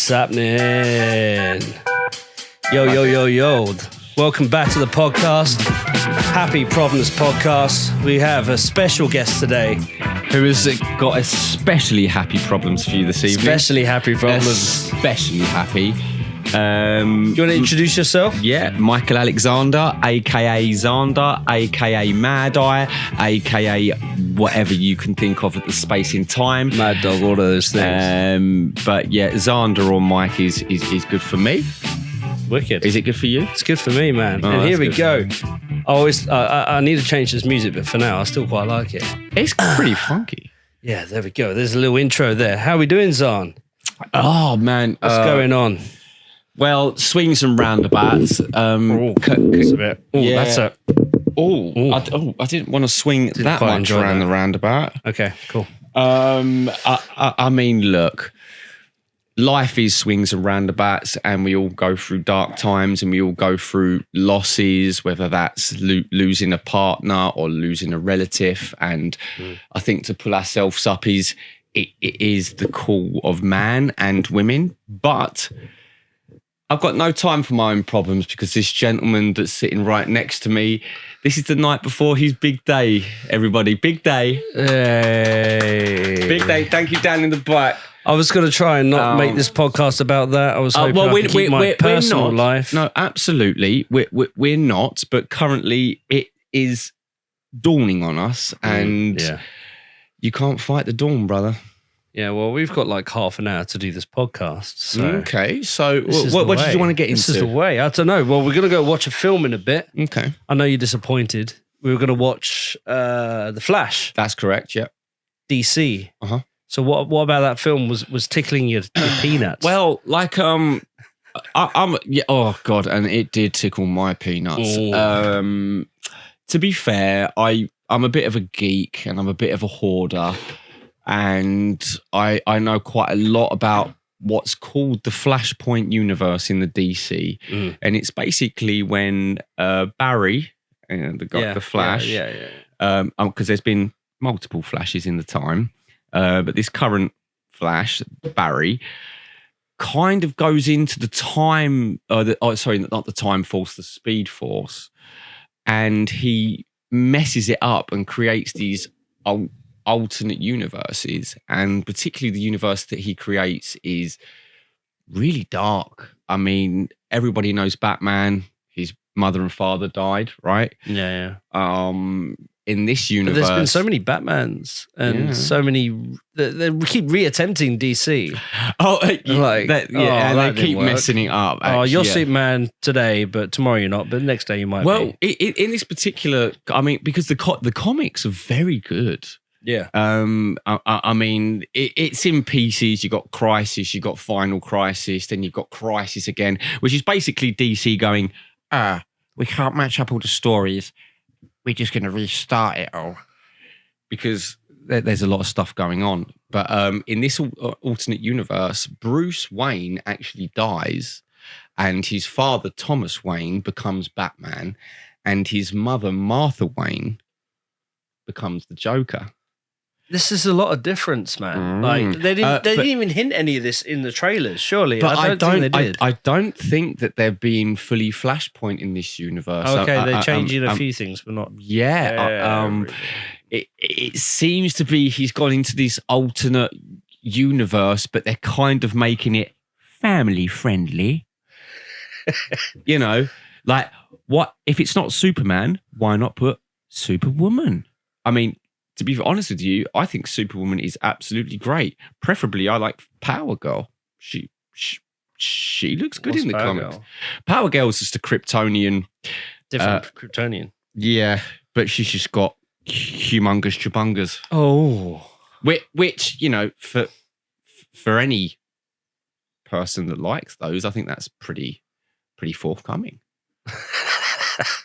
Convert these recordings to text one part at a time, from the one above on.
What's happening? Yo. Welcome back to the podcast. Happy Problems Podcast. We have a special guest today. Who has got especially happy problems for you this evening? Especially happy problems. Especially happy. You want to introduce yourself? Yeah, Michael Alexander, a.k.a. Xander, a.k.a. Mad Eye, a.k.a. whatever you can think of at the space in time. Mad Dog, all of those things. But yeah, Xander or Mike is good for me. Wicked. Is it good for you? It's good for me, man. Oh, and here we good. go. I need to change this music, but for now, I still quite like it. It's pretty funky. Yeah, there we go. There's a little intro there. How we doing, Zan? Oh, man. What's going on? Well, swings and roundabouts. That's a bit. Yeah. That's a... I didn't want to swing that much around the roundabout. Okay, cool. I mean, look, life is swings and roundabouts, and we all go through dark times, and we all go through losses, whether that's losing a partner or losing a relative. And I think to pull ourselves up it is the call of man and women, but I've got no time for my own problems because this gentleman that's sitting right next to me, this is the night before his big day, everybody. Big day. Hey. Big day. Thank you, down in the back. I was going to try and not make this podcast about that. I was hoping I could keep my personal life. No, absolutely. We're not, but currently it is dawning on us, and you can't fight the dawn, brother. Yeah, well, we've got like half an hour to do this podcast. So okay, so what did you want to get into? This is the way. I don't know. Well, we're going to go watch a film in a bit. Okay. I know you're disappointed. We were going to watch The Flash. That's correct, yeah. DC. Uh-huh. So what about that film was tickling your peanuts? Well, like, I'm oh, God, and it did tickle my peanuts. To be fair, I'm a bit of a geek and I'm a bit of a hoarder. And I know quite a lot about what's called the Flashpoint universe in the DC. And it's basically when Barry, the guy, the Flash, because there's been multiple Flashes in the time, but this current Flash, Barry, kind of goes into the time, not the Time Force, the Speed Force, and he messes it up and creates these alternate universes, and particularly the universe that he creates is really dark. I mean, everybody knows Batman. His mother and father died, right? Yeah. In this universe, but there's been so many Batmans and so many. They keep reattempting DC. They keep messing it up. Actually, you're Superman today, but tomorrow you're not. But the next day you might be. Well, in this particular, I mean, because the comics are very good. Yeah. I mean, it's in pieces. You got Crisis, you got Final Crisis, then you've got Crisis again, which is basically DC going, we can't match up all the stories. We're just going to restart it all. Because there's a lot of stuff going on. But in this alternate universe, Bruce Wayne actually dies, and his father, Thomas Wayne, becomes Batman, and his mother, Martha Wayne, becomes the Joker. This is a lot of difference, man. Like they didn't even hint any of this in the trailers, surely. But I don't think they did. I don't think that they're being fully Flashpoint in this universe. Okay, they're changing a few things, but not. It seems to be he's gone into this alternate universe, but they're kind of making it family friendly. You know, like what if it's not Superman? Why not put Superwoman? I mean, to be honest with you, I think Superwoman is absolutely great. Preferably, I like Power Girl. She looks good in the comics. Power Girl's just a Kryptonian. Different Kryptonian. Yeah, but she's just got humongous chubungas. Oh. Which, you know, for any person that likes those, I think that's pretty forthcoming.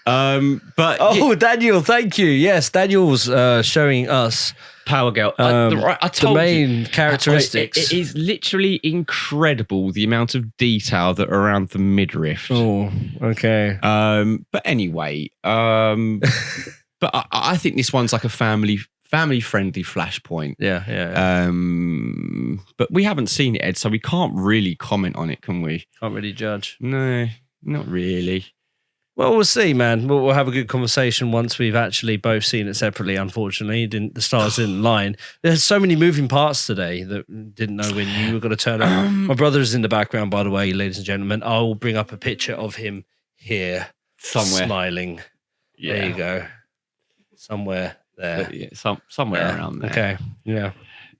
Daniel, thank you. Yes, Daniel's showing us Power Girl. I told the main you, characteristics. It is literally incredible the amount of detail that are around the midriff. Oh, okay. But anyway, but I think this one's like a family family-friendly Flashpoint. Yeah. But we haven't seen it, Ed, so we can't really comment on it, can we? Can't really judge. No, not really. Well, we'll see, man. We'll have a good conversation once we've actually both seen it separately. Unfortunately, the stars didn't line. There's so many moving parts today that didn't know when you were going to turn up. My brother is in the background, by the way, ladies and gentlemen. I'll bring up a picture of him here, somewhere smiling. Yeah. There you go. Somewhere there. Yeah, somewhere around there. Okay. Yeah.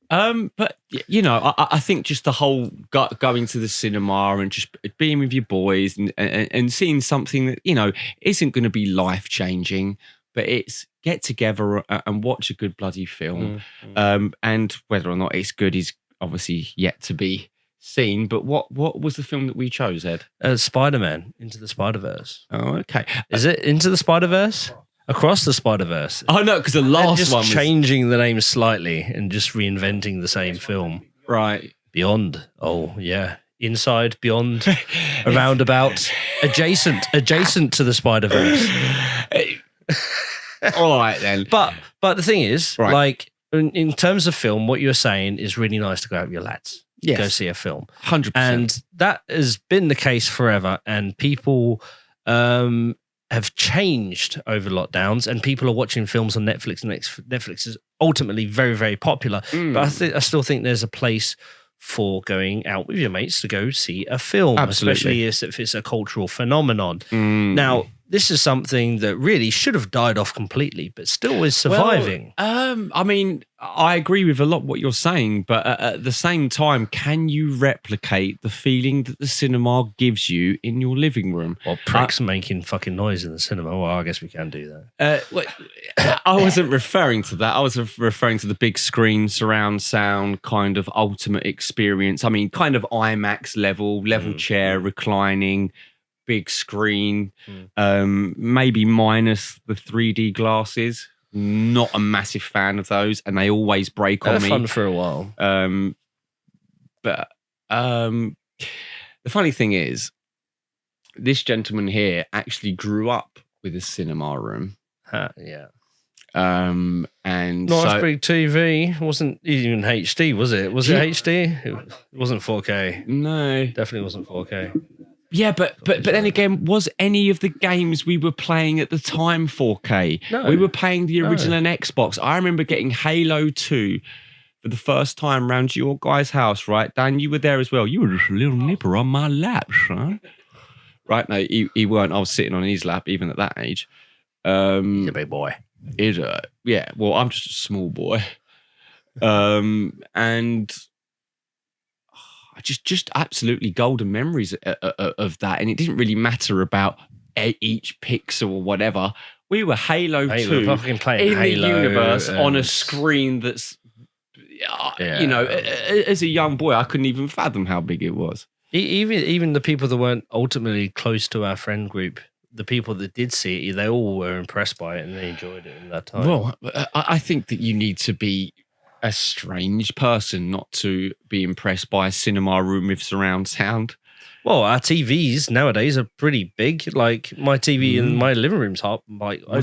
But you know, I think just the whole going to the cinema and just being with your boys and seeing something that, you know, isn't going to be life changing, but it's get together and watch a good bloody film. And whether or not it's good is obviously yet to be seen. But what was the film that we chose, Ed? Spider-Man Into the Spider-Verse. Oh, okay. Is it Into the Spider-Verse? Across the Spider-Verse. Oh no, because the last just one was changing the name slightly and just reinventing the same film. Right. Beyond. Oh yeah. Inside, beyond, around about, adjacent to the Spider-Verse. All right then. But the thing is, right. like in terms of film, what you're saying is really nice to go out with your lads. Yes. Go see a film. 100%. And that has been the case forever. And people have changed over lockdowns, and people are watching films on Netflix. Netflix is ultimately very, very popular. But I still think there's a place for going out with your mates to go see a film, Absolutely. especially if it's a cultural phenomenon. Now, this is something that really should have died off completely, but still is surviving. Well, I mean, I agree with a lot what you're saying, but at the same time, can you replicate the feeling that the cinema gives you in your living room? Well, pricks making fucking noise in the cinema. Well, I guess we can do that. I wasn't referring to that. I was referring to the big screen, surround sound, kind of ultimate experience. I mean, kind of IMAX level chair, reclining, big screen, maybe minus the 3D glasses. Not a massive fan of those, and they always break on me. They're fun for a while. But the funny thing is, this gentleman here actually grew up with a cinema room. Yeah. And nice big TV. It wasn't even HD, was it? Was it HD? It wasn't 4K. No, definitely wasn't 4K. Yeah, but then again, was any of the games we were playing at the time 4K? No. We were playing the original on Xbox. I remember getting Halo 2 for the first time round your guy's house, right? Dan, you were there as well. You were just a little nipper on my lap, son. Right? No, he weren't. I was sitting on his lap even at that age. He's a big boy. Yeah, well, I'm just a small boy. And just absolutely golden memories of that. And it didn't really matter about each pixel or whatever. We were Halo 2 in Halo, the universe on a screen that's, you know, as a young boy, I couldn't even fathom how big it was. Even the people that weren't ultimately close to our friend group, the people that did see it, they all were impressed by it and they enjoyed it in that time. Well, I think that you need to be a strange person not to be impressed by a cinema room with surround sound. Well, our TVs nowadays are pretty big. Like my TV in my living room's over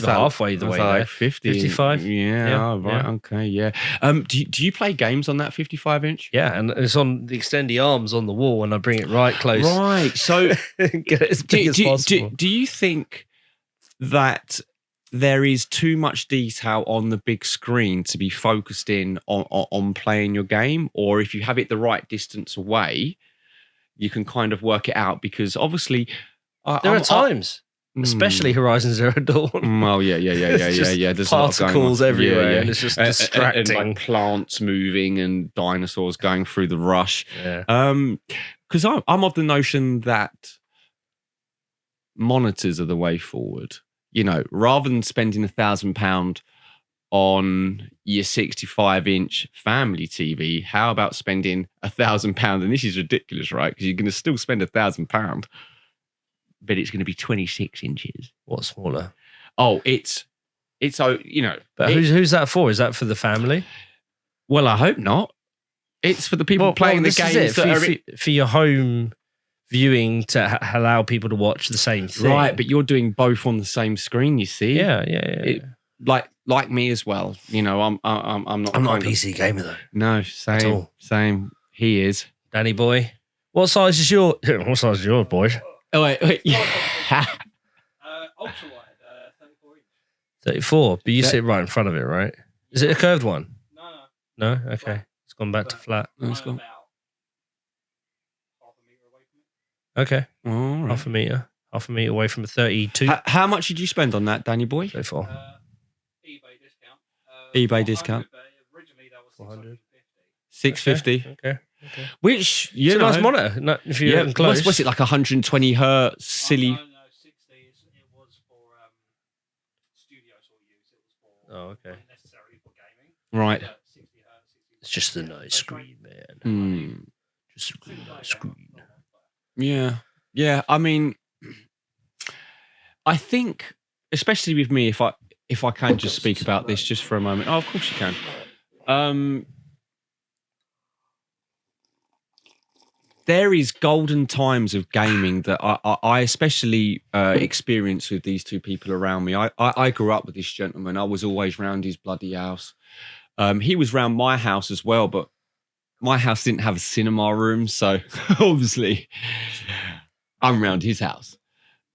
halfway the way there. 55? Yeah, right. Yeah. Okay, yeah. Do you play games on that 55-inch? Yeah, and it's on the extendy arms on the wall, and I bring it right close. Right. So get it as big as possible. Do you think that there is too much detail on the big screen to be focused in on playing your game? Or if you have it the right distance away, you can kind of work it out? Because obviously there are times, especially Horizon Zero Dawn. Oh yeah. There's particles everywhere, and it's just distracting. And like plants moving and dinosaurs going through the rush. Yeah. Because I'm of the notion that monitors are the way forward. You know, rather than spending £1,000 on your 65-inch family TV, how about spending £1,000? And this is ridiculous, right? Because you're going to still spend £1,000, but it's going to be 26 inches. What smaller? Oh, it's you know. But who's that for? Is that for the family? Well, I hope not. It's for the people playing the games for your home viewing to allow people to watch the same thing. Right, but you're doing both on the same screen, you see? Yeah. like me as well. You know, I'm not. I'm not a PC gamer though. No, same. He is. Danny boy. What size is your? What size is yours, boy? Oh wait. Yeah. Ultra wide, 34 inch. 34. But you sit right in front of it, right? Is it a curved one? No. No. Okay. It's gone back to flat. No, it's gone. About half a meter away from it. Okay. All right. Half a meter away from a 32. How much did you spend on that, Danny boy? 34. eBay discount. eBay discount. Originally that was 400. 650. Okay. Which It's a nice monitor. No, if you're close. What's it like? 120 hertz, silly. No, 60. It was for studio sort of use. It was for Oh, okay. not necessarily for gaming. Right. 60 hertz. 60 It's just a nice screen, man. Hmm. Just a really nice screen. Yeah. I mean, I think, especially with me, if I can just speak about this just for a moment. Oh, of course you can. There is golden times of gaming that I especially experience with these two people around me. I grew up with this gentleman. I was always round his bloody house. He was round my house as well, but my house didn't have a cinema room, so obviously I'm round his house.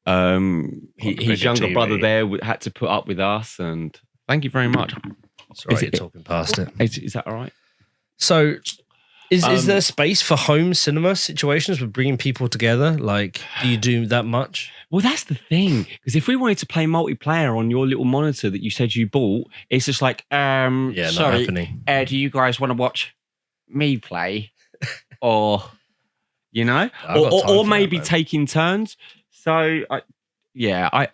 His younger brother there had to put up with us, and thank you very much. It's all right, you're talking past it. Is that all right? So, is there space for home cinema situations with bringing people together? Like, do you do that much? Well, that's the thing. Because if we wanted to play multiplayer on your little monitor that you said you bought, it's just like, Not sorry, happening. do you guys want to watch me play? Or, you know? I've got time Or for maybe that, man. taking turns. So, I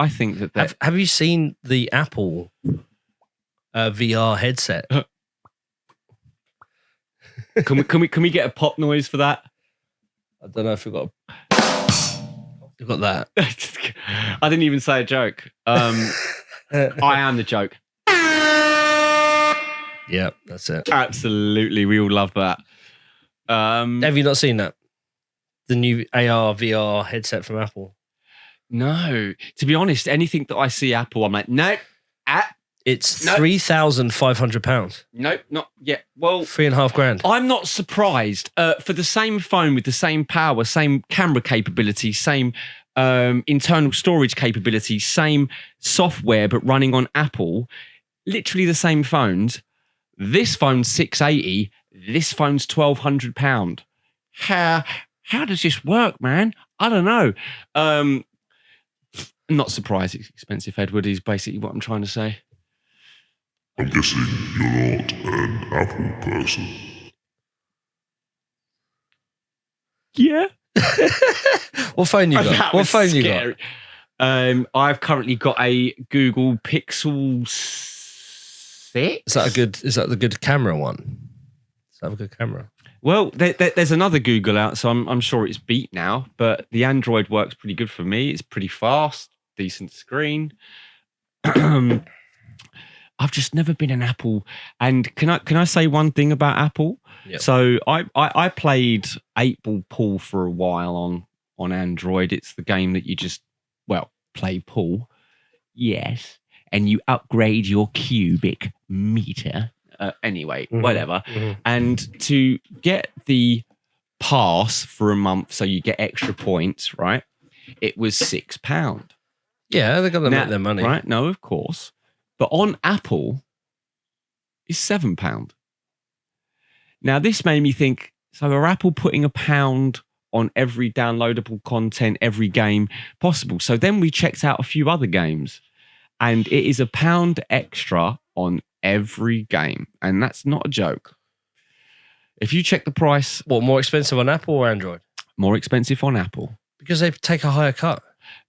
think that... Have you seen the Apple VR headset? Can we get a pop noise for that? I don't know if we've got that. I didn't even say a joke. I am the joke. Yeah, that's it. Absolutely, we all love that. Have you not seen that? The new AR VR headset from Apple. No, to be honest, anything that I see Apple, I'm like, nope. It's No. £3,500. Nope, not yet. Well, $3,500. I'm not surprised. For the same phone with the same power, same camera capability, same internal storage capability, same software, but running on Apple, literally the same phones. This phone's $680. This phone's £1,200. How does this work, man? I don't know. Not surprised it's expensive, Edward, is basically what I'm trying to say. I'm guessing you're not an Apple person. Yeah. What phone you got? That What was phone you got? scary. I've currently got a Google Pixel 6. Is that the good camera one? Does that have a good camera? Well, there's another Google out, so I'm sure it's beat now. But the Android works pretty good for me. It's pretty fast, decent screen. I've just never been an Apple. And can I say one thing about Apple? Yep. So I played 8-Ball Pool for a while on Android. It's the game that you just play pool. Yes, and you upgrade your cubic meter. Anyway, whatever. Mm-hmm. And to get the pass for a month, so you get extra points, right? It was £6. Yeah, they're going to make their money. Right? No, of course. But on Apple, it's £7. Now, this made me think, so are Apple putting £1 on every downloadable content, every game possible? So then we checked out a few other games, and it is £1 extra on every game. And that's not a joke. If you check the price... What, more expensive on Apple or Android? More expensive on Apple. Because they take a higher cut.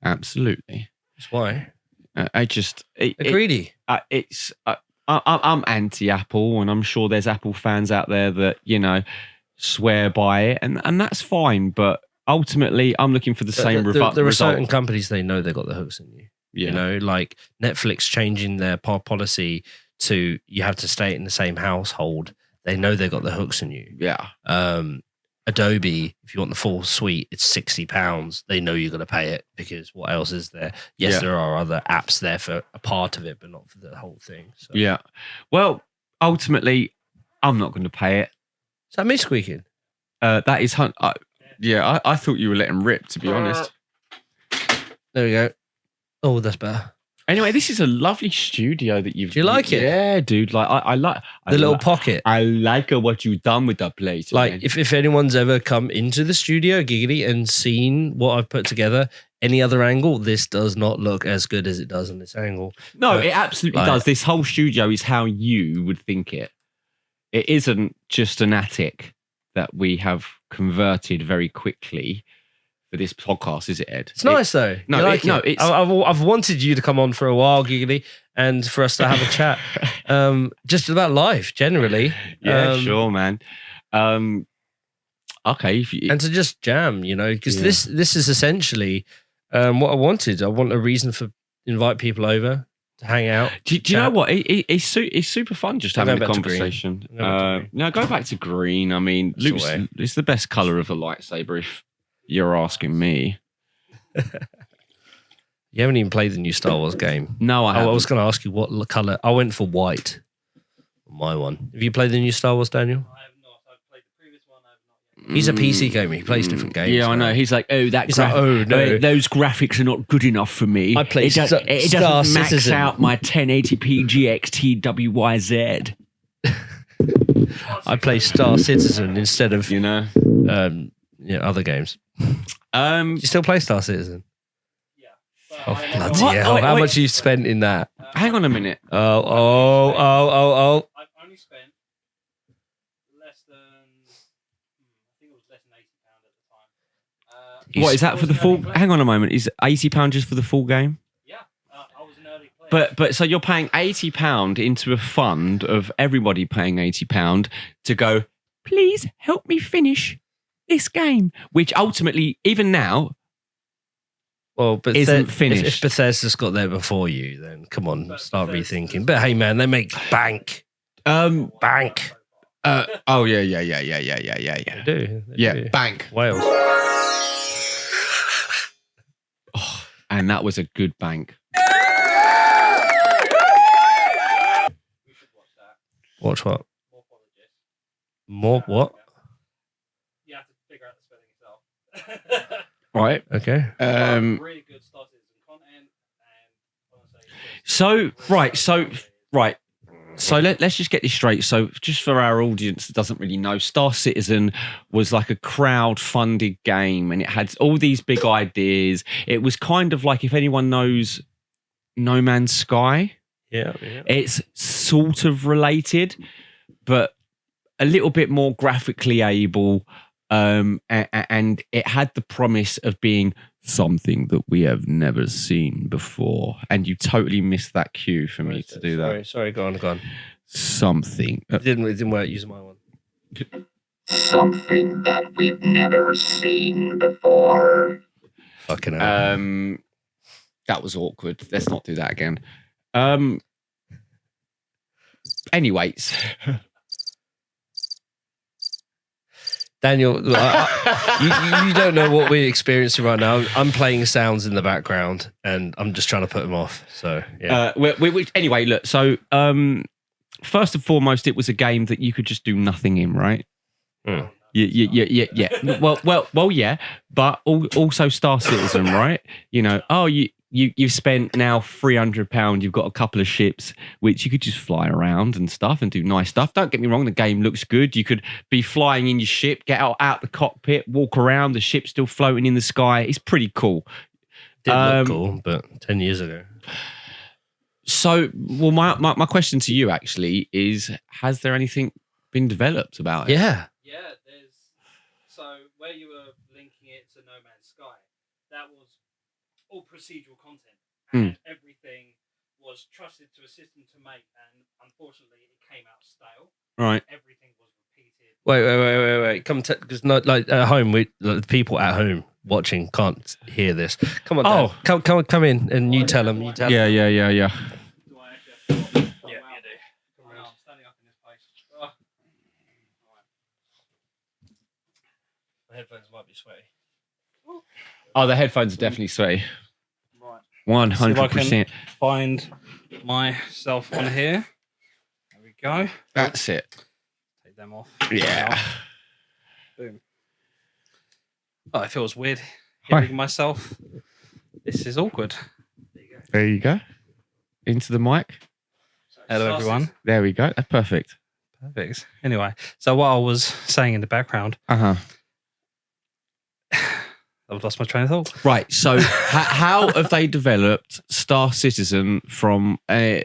Absolutely. That's why. I just... They're greedy. I'm anti-Apple, and I'm sure there's Apple fans out there that, swear by it, and that's fine. But ultimately, I'm looking for the same result. There are certain companies, they know they've got the hooks in you. Yeah. Like Netflix changing their policy to you have to stay in the same household. They know they've got the hooks in you. Yeah. Adobe, if you want the full suite, it's £60. They know you're going to pay it because what else is there? Yes, Yeah. there are other apps there for a part of it, but not for the whole thing. So. Yeah. Well, ultimately, I'm not going to pay it. Is that me squeaking? That is... I thought you were letting rip, to be honest. There we go. Oh, that's better. Anyway, this is a lovely studio that you've... Do you like it? Yeah, dude. Like, I like... The little pocket. I like what you've done with that place. Like, man. if anyone's ever come into the studio, Giggity, and seen what I've put together, any other angle, this does not look as good as it does on this angle. No, it absolutely does. This whole studio is how you would think it. It isn't just an attic that we have converted very quickly for this podcast, is it, Ed? It's nice though. No, You like it? it's... I've wanted you to come on for a while, Giggity, and for us to have a chat, just about life generally. Yeah, sure, man. Okay, and to just jam, because this is essentially what I wanted. I want a reason for invite people over to hang out. Do you know what? It's super fun just having a conversation. No, go back to green. I mean, it's the best color of the lightsaber. If you're asking me. You haven't even played the new Star Wars game. No, I haven't. I was going to ask you what color. I went for white. My one. Have you played the new Star Wars, Daniel? I have not. I've played the previous one. I have not yet. He's a PC gamer. He plays different games. Yeah, I know. He's like, no, those graphics are not good enough for me. I play it doesn't max out my 1080p GXT WYZ. I play Star Citizen instead of other games. Do you still play Star Citizen? Yeah. Oh, bloody hell. How much you spent in that? Hang on a minute. Oh. I've only spent less than, I think it was less than £80 at the time. What is that for the full? Hang on a moment. Is £80 just for the full game? Yeah, I was an early player. But so you're paying £80 into a fund of everybody paying £80 to go, please help me finish this game, which ultimately, even now, but isn't finished. If Bethesda's got there before you, then come on, start rethinking. But hey, man, they make bank. Bank. Yeah. They do. They do. Bank. Wales. Oh, and that was a good bank. We should watch that. Watch what? More apologies. More what? You have to figure out the spelling yourself. Right. Okay. Really good Star Citizen content. So let's just get this straight. So just for our audience that doesn't really know, Star Citizen was like a crowd-funded game, and it had all these big ideas. It was kind of like, if anyone knows No Man's Sky, Yeah. it's sort of related, but a little bit more graphically able. And it had the promise of being something that we have never seen before. And you totally missed that cue for me to do that. Sorry, go on. Something. It didn't work using my one. Something that we've never seen before. Fucking hell. That was awkward. Let's not do that again. Anyways. Daniel, you don't know what we're experiencing right now. I'm playing sounds in the background, and I'm just trying to put them off. So, yeah. Anyway, look. So, first and foremost, it was a game that you could just do nothing in, right? Mm. Yeah. Well, yeah. But also Star Citizen, right? You've spent now £300. You've got a couple of ships which you could just fly around and stuff and do nice stuff. Don't get me wrong, the game looks good. You could be flying in your ship, get out the cockpit, walk around, the ship's still floating in the sky. It's pretty cool. Did look cool, but 10 years ago. So, well, my question to you actually is: has there anything been developed about it? Yeah. Yeah, so where you were linking it to No Man's Sky, that was all procedural content, and everything was trusted to a system to make, and unfortunately it came out stale. Right. Everything was repeated. Wait. Come, because not like at home. The people at home watching can't hear this. Come on, Dan. Come in, and you tell them. Yeah. Do I actually have to? Yeah, you do. I'm standing up in this place. Oh. headphones might be sweaty. Oh, the headphones are definitely sweaty. Right. 100%. Find myself on here. There we go. That's it. Take them off. Yeah. Boom. Oh, it feels weird Hi. hearing myself. This is awkward. There you go. Into the mic. Hello, everyone. There we go. That's perfect. Perfect. Anyway, so what I was saying in the background, Uh-huh. I've lost my train of thought. Right. So how have they developed Star Citizen from a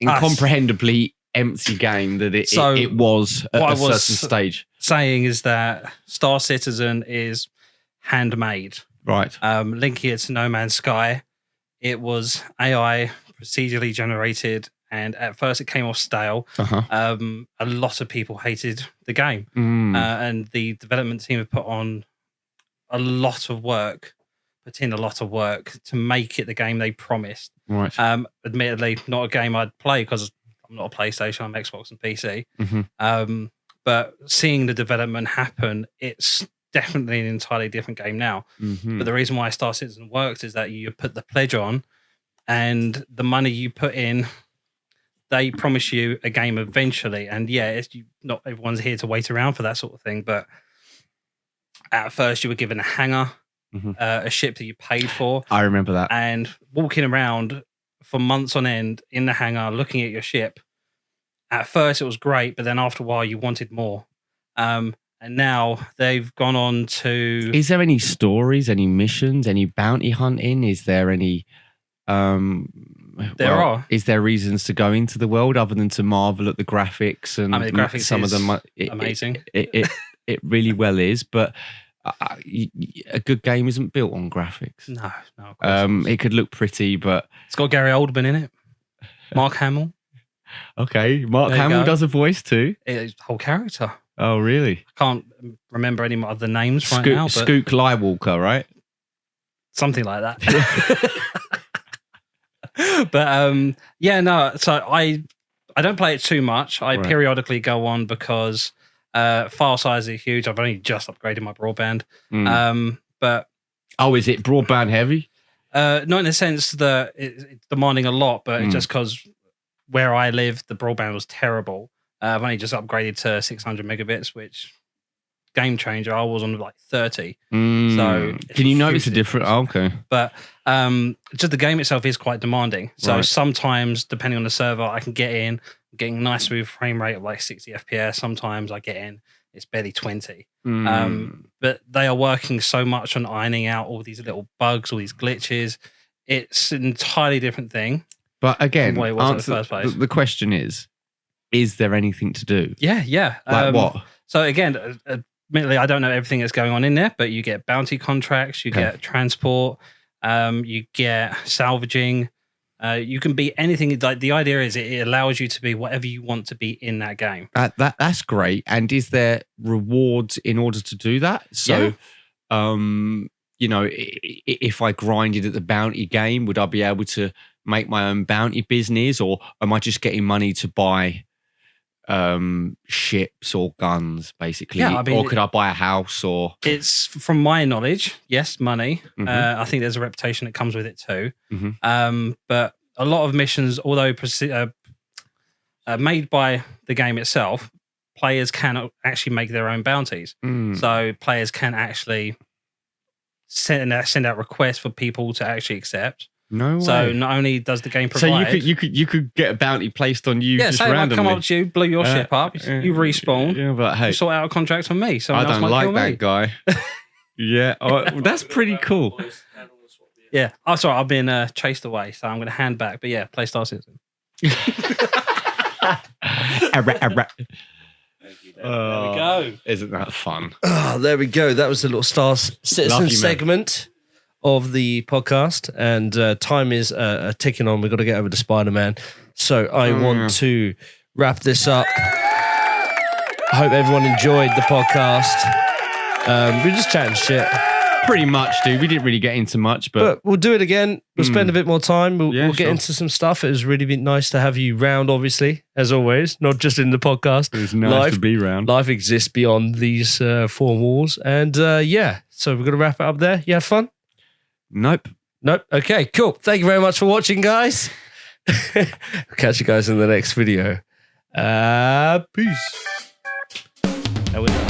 incomprehendibly empty game that it was at a certain stage? Saying is that Star Citizen is handmade. Right. Linking it to No Man's Sky, it was AI procedurally generated, and at first it came off stale. Uh-huh. A lot of people hated the game, and the development team have put in a lot of work to make it the game they promised. Right. Admittedly, not a game I'd play because I'm not a PlayStation, I'm Xbox and PC. Mm-hmm. But seeing the development happen, it's definitely an entirely different game now. Mm-hmm. But the reason why Star Citizen works is that you put the pledge on, and the money you put in, they promise you a game eventually. And yeah, not everyone's here to wait around for that sort of thing. But at first, you were given a hangar, a ship that you paid for. I remember that. And walking around for months on end in the hangar, looking at your ship. At first, it was great, but then after a while, you wanted more. And now they've gone on to... Is there any stories, any missions, any bounty hunting? Is there any... There are. Is there reasons to go into the world other than to marvel at the graphics? And I mean, the graphics some of them amazing. It really well is, but a good game isn't built on graphics. No, of course not. It could look pretty, but... It's got Gary Oldman in it. Mark Hamill. Okay, Mark There you Hamill go. does a voice too. It's the whole character. Oh, really? I can't remember any other names right now, but Skook Lightwalker, right? something like that. But yeah, no. So I don't play it too much. I periodically go on because file size is huge. I've only just upgraded my broadband. But is it broadband heavy? not in the sense that it's demanding a lot, but it's just because where I live, the broadband was terrible. I've only just upgraded to 600 megabits, which game changer. I was on like 30. So can you notice a difference? Oh, okay. But just the game itself is quite demanding. So sometimes, depending on the server, I can get in, getting nice smooth frame rate of like 60 FPS. Sometimes I get in, it's barely 20. But they are working so much on ironing out all these little bugs, all these glitches. It's an entirely different thing. But again, from what it was in the first place. The question is there anything to do? Yeah. Like what? So again, admittedly, I don't know everything that's going on in there, but you get bounty contracts, you get transport, you get salvaging. You can be anything. Like the idea is it allows you to be whatever you want to be in that game. That's great. And is there rewards in order to do that? So, if I grinded at the bounty game, would I be able to make my own bounty business, or am I just getting money to buy ships or guns, basically? Yeah, I mean, or could I buy a house? Or it's, from my knowledge, yes, money. I think there's a reputation that comes with it too. But a lot of missions, although made by the game itself, players can actually make their own bounties. So players can actually send out requests for people to actually accept. No way. So not only does the game provide... So you could get a bounty placed on you just say randomly. I come up to you, blow your ship up, you respawn, Yeah, but hey, you sort out a contract for me. I don't like that me. guy. Yeah, that's pretty cool. Yeah. Oh, sorry, I've been chased away, so I'm going to hand back. But yeah, play Star Citizen. There we go. Isn't that fun? Oh, there we go. That was the little Star Citizen Love you, man. segment of the podcast, and time is ticking on. We've got to get over to Spider-Man. So I want to wrap this up. I hope everyone enjoyed the podcast. We're just chatting shit. Pretty much, dude. We didn't really get into much, but we'll do it again. We'll spend a bit more time. We'll get sure. into some stuff. It has really been nice to have you round, obviously, as always, not just in the podcast. it was nice to be around. Life exists beyond these four walls. And so we're going to wrap it up there. You have fun? Nope. Okay, cool. Thank you very much for watching, guys. Catch you guys in the next video. Peace. And we're done.